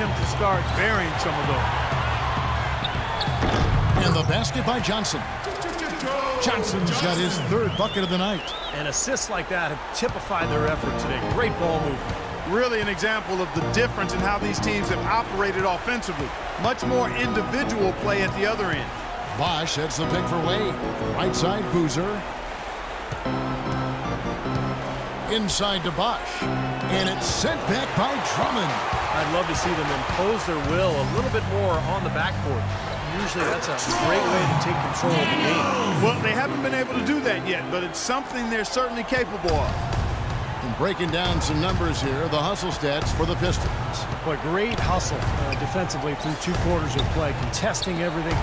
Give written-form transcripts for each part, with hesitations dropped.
him to start burying some of those. And the basket by Johnson. Johnson's got his third bucket of the night. And assists like that have typified their effort today. Great ball movement. Really an example of the difference in how these teams have operated offensively. Much more individual play at the other end. Bosch heads the pick for Wade. Right side, Boozer. Inside to Bosch. And it's sent back by Drummond. I'd love to see them impose their will a little bit more on the backboard. Usually that's a great way to take control of the game. Well, they haven't been able to do that yet, but it's something they're certainly capable of. And breaking down some numbers here, the hustle stats for the Pistons. But great hustle defensively through 2 quarters of play, contesting everything,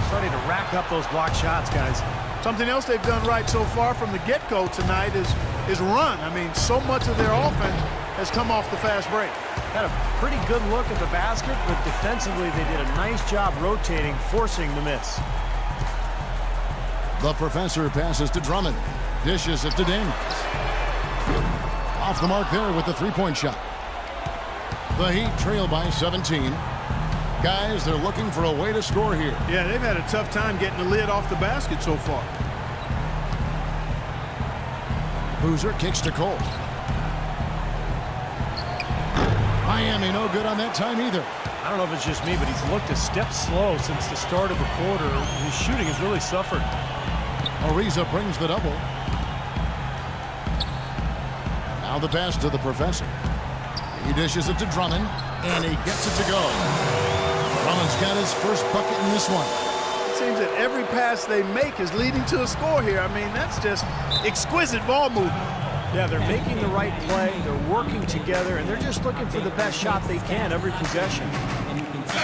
starting to rack up those block shots, guys. Something else they've done right so far from the get-go tonight is run. I mean, so much of their offense has come off the fast break. Had a pretty good look at the basket, but defensively they did a nice job rotating, forcing the miss. The professor passes to Drummond. Dishes it to Daniels. Off the mark there with the three-point shot. The Heat trail by 17. Guys, they're looking for a way to score here. Yeah, they've had a tough time getting the lid off the basket so far. Boozer kicks to Cole. Miami no good on that time either. I don't know if it's just me, but he's looked a step slow since the start of the quarter. His shooting has really suffered. Ariza brings the double. Now the pass to the professor. He dishes it to Drummond, and he gets it to go. Drummond's got his first bucket in this one. It seems that every pass they make is leading to a score here. I mean, that's just exquisite ball movement. Yeah, they're making the right play, they're working together, and they're just looking for the best shot they can every possession.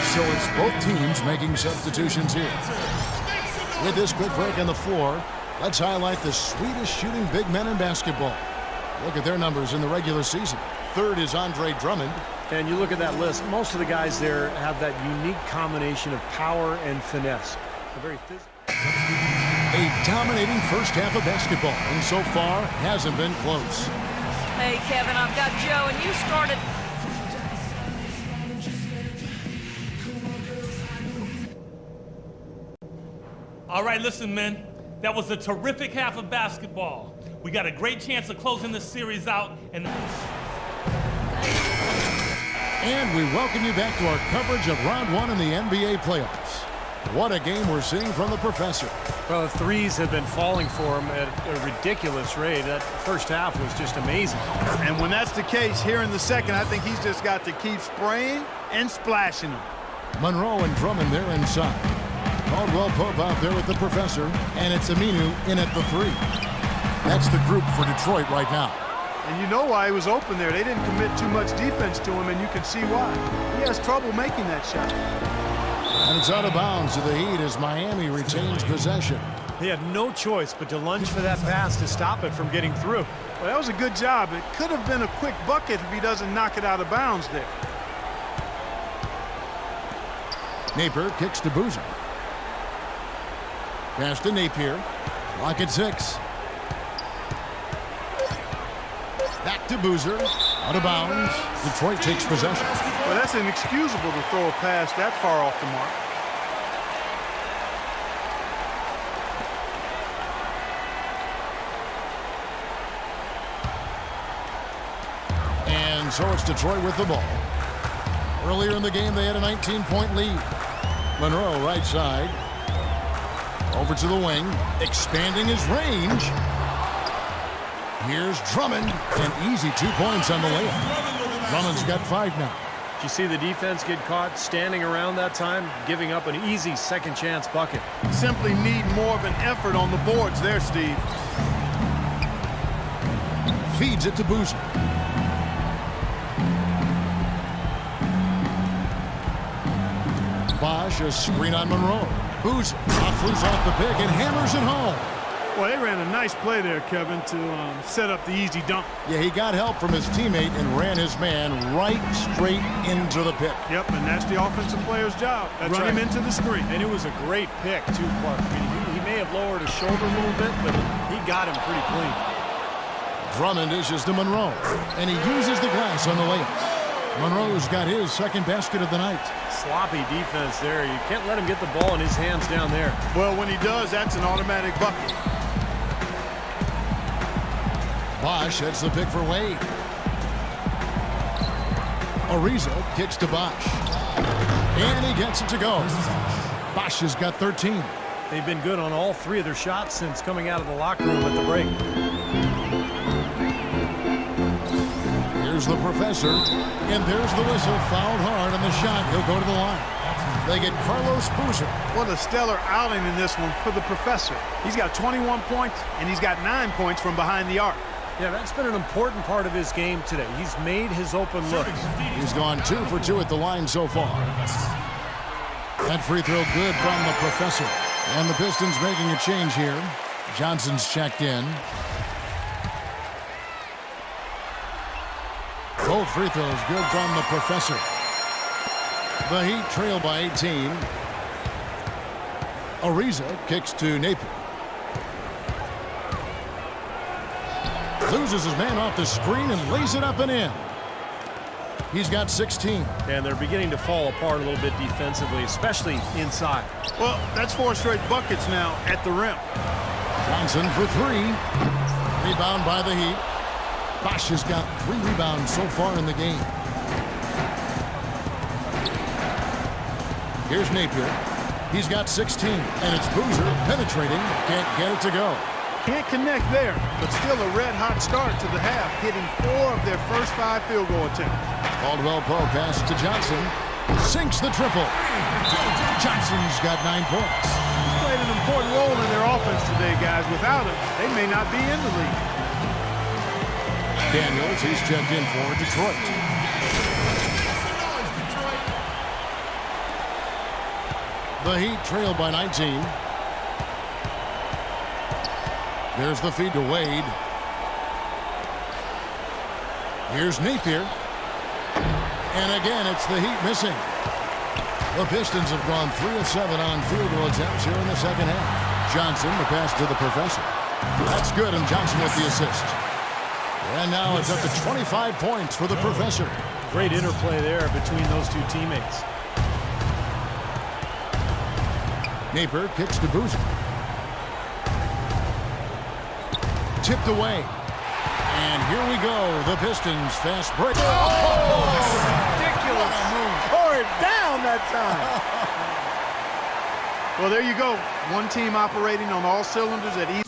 So it's both teams making substitutions here. With this quick break on the floor, let's highlight the sweetest shooting big men in basketball. Look at their numbers in the regular season. Third is Andre Drummond. And you look at that list, most of the guys there have that unique combination of power and finesse. A very physical. A dominating first half of basketball, and so far hasn't been close. Hey, Kevin, I've got Joe, and you started. All right, listen, men. That was a terrific half of basketball. We got a great chance of closing this series out. And we welcome you back to our coverage of Round 1 in the NBA playoffs. What a game we're seeing from the professor. Well, the threes have been falling for him at a ridiculous rate. That first half was just amazing. And when that's the case here in the second, I think he's just got to keep spraying and splashing them. Monroe and Drummond there inside. Caldwell Pope out there with the professor, and it's Aminu in at the 3. That's the group for Detroit right now. And you know why he was open there. They didn't commit too much defense to him, and you can see why. He has trouble making that shot. And it's out of bounds to the Heat as Miami retains possession. He had no choice but to lunge for that pass to stop it from getting through. Well, that was a good job. It could have been a quick bucket if he doesn't knock it out of bounds there. Napier kicks to Boozer. Pass to Napier. Clock at 6. Back to Boozer. Out of bounds. Detroit takes possession. Well, that's inexcusable to throw a pass that far off the mark. And so it's Detroit with the ball. Earlier in the game, they had a 19-point lead. Monroe right side. Over to the wing. Expanding his range. Here's Drummond. An easy 2 points on the layup. Drummond's got 5 now. Did you see the defense get caught standing around that time, giving up an easy second chance bucket? Simply need more of an effort on the boards there, Steve. Feeds it to Boozer. Bosch, a screen on Monroe. Boozer flew off the pick and hammers it home. Well, they ran a nice play there, Kevin, to set up the easy dunk. Yeah, he got help from his teammate and ran his man right straight into the pick. Yep, and that's the offensive player's job. Run him into the screen. And it was a great pick, too, Clark. I mean, he may have lowered his shoulder a little bit, but he got him pretty clean. Drummond dishes to Monroe, and he uses the glass on the layup. Monroe's got his second basket of the night. Sloppy defense there. You can't let him get the ball in his hands down there. Well, when he does, that's an automatic bucket. Bosch heads the pick for Wade. Ariza kicks to Bosch. And he gets it to go. Bosch has got 13. They've been good on all three of their shots since coming out of the locker room at the break. Here's the professor. And there's the whistle. Fouled hard on the shot. He'll go to the line. They get Carlos Boozer. What a stellar outing in this one for the professor. He's got 21 points, and he's got 9 points from behind the arc. Yeah, that's been an important part of his game today. He's made his open look. He's gone 2 for 2 at the line so far. That free throw good from the professor. And the Pistons making a change here. Johnson's checked in. Both free throws good from the professor. The Heat trail by 18. Ariza kicks to Napier. Loses his man off the screen and lays it up and in. He's got 16. And they're beginning to fall apart a little bit defensively, especially inside. Well, that's 4 straight buckets now at the rim. Johnson for 3. Rebound by the Heat. Bosch has got 3 rebounds so far in the game. Here's Napier. He's got 16. And it's Boozer penetrating. Can't get it to go. Can't connect there, but still a red-hot start to the half, hitting 4 of their first 5 field goal attempts. Caldwell Pope pass to Johnson. Sinks the triple. Johnson's got 9 points. He's played an important role in their offense today, guys. Without him, they may not be in the league. Daniels, he's checked in for Detroit. The Heat trail by 19. There's the feed to Wade. Here's Napier. And again, it's the Heat missing. The Pistons have gone 3 of 7 on field goal attempts here in the second half. Johnson, the pass to the professor. That's good, and Johnson with the assist. And now it's up to 25 points for the professor. Great interplay there between those two teammates. Napier kicks to Boozer. Tipped away. And here we go. The Pistons fast break. Ridiculous. Tore it down that time. Well, there you go. One team operating on all cylinders at each.